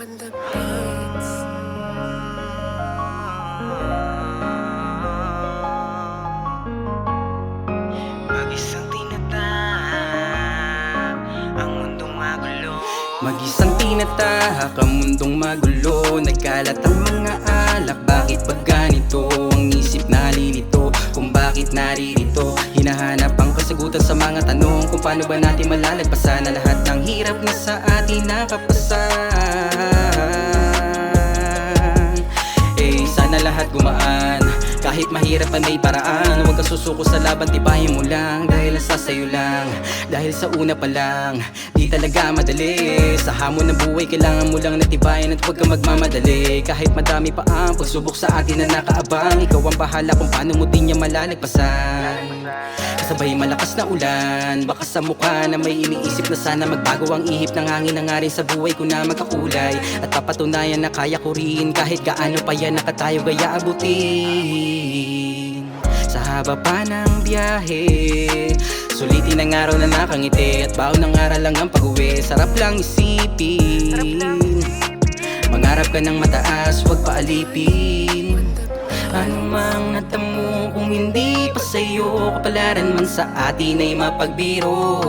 on the beats. Mag-isang tinatahak ang mundong magulo. Mag-isang tinatahak ang mundong magulo. Nagkalat ang mga alak, bakit ba ganito? Ang isip nalilito, kung bakit naririto. Hinahanap ang kasagutan sa mga tanong, kung paano ba natin malalagpasan na lahat ng hirap na sa atin nakapasan. Sana lahat gumaan, kahit mahirap ay may paraan. Huwag kang susuko sa laban, tibayin mo lang. Dahil nasa sayo lang, dahil sa una pa lang di talaga madali. Sa hamon ng buhay kailangan mo lang natibayan at huwag kang magmamadali. Kahit madami pa ang pagsubok sa atin na nakaabang, ikaw ang bahala kung paano mo din niya malalagpasan. Kasabay malakas na ulan, baka sa mukha na may iniisip na sana magbago ang ihip ng hangin na nga rin sa buhay ko na magkakulay. At papatunayan na kaya ko rin kahit gaano pa yan nakatayo gaya abutin. Sa haba pa ng biyahe, sulitin ang araw na nakangiti, at baon ng aral lang ang pag-uwi. Sarap lang isipin, mangarap ka ng mataas, huwag paalipin. Ano mang natamo kung hindi pa sa'yo, kapalaran man sa atin ay mapagbiro.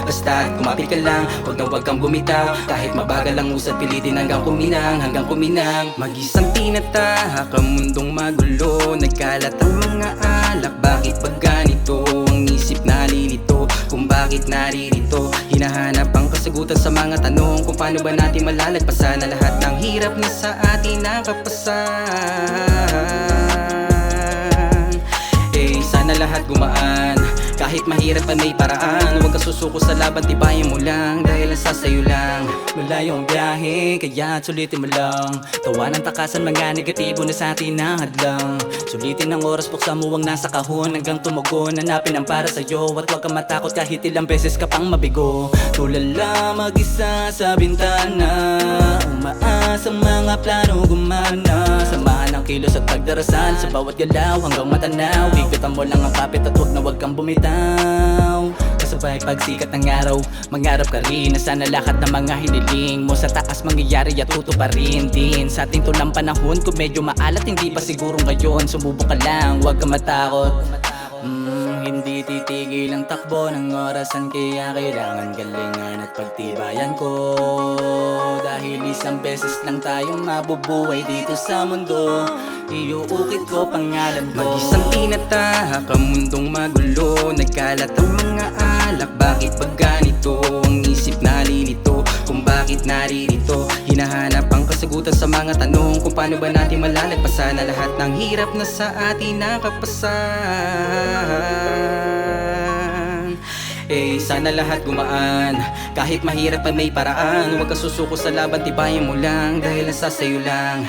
Basta't kumapit ka lang, huwag kang bumitaw. Kahit mabagal ang usad, pilitin hanggang kuminang, hanggang kuminang. Mag-isang tinatahak ang mundong magulo. Nagkalat ang mga alak, bakit ba ganito? Ang isip nalilito, kung bakit naririto. Hinahanap ang kasagutan sa mga tanong, kung paano ba natin malalagpasan na lahat ng hirap na sa atin nakapasan. Sana lahat gumaan, kahit mahirap ay may paraan. Huwag kang susuko sa laban, tibayin mo lang. Dahil nasa sayo lang, malayo ang biyahe, kaya sulitin mo lang. Tawa ng takasan, mga negatibo na sa atin na hadlang. Sulitin ang oras, buksan mo ang nasa kahon hanggang tumugon. Hanapin ang para sa'yo at huwag kang matakot kahit ilang beses ka pang mabigo. Tulala mag-isa sa bintana, umaas ang mga plano gumana. Samahan ang kilos at pagdarasan sa bawat galaw hanggang matanaw. Higutan mo lang ang kapit at huwag na huwag kang bumitaw. Kasabay pagsikat ng araw, mangarap ka rin na sana lahat ng mga hiniling mo sa taas mangyayari at tutuparin din. Sa ating tulang panahon, kung medyo maalat, hindi pa siguro ngayon. Sumubok ka lang, huwag kang matakot. Hindi titigil ang takbo ng orasan, kaya kailangan galingan at pagtibayan ko. Dahil isang beses lang tayong mabubuhay dito sa mundo, iuukit ko pangalan ko. Mag-isang tinatahak ang mundong magulo. Nagkalat ang mga alak, bakit ba ganito? Ang isip nalilito, kung bakit naririto. Hinahanap ang kasagutan sa mga tanong, kung paano ba natin malalagpasan na lahat ng hirap na sa atin nakapasan. Sana lahat gumaan, kahit mahirap ay may paraan. Huwag kang susuko sa laban, tibayin mo lang. Dahil nasa sayo lang.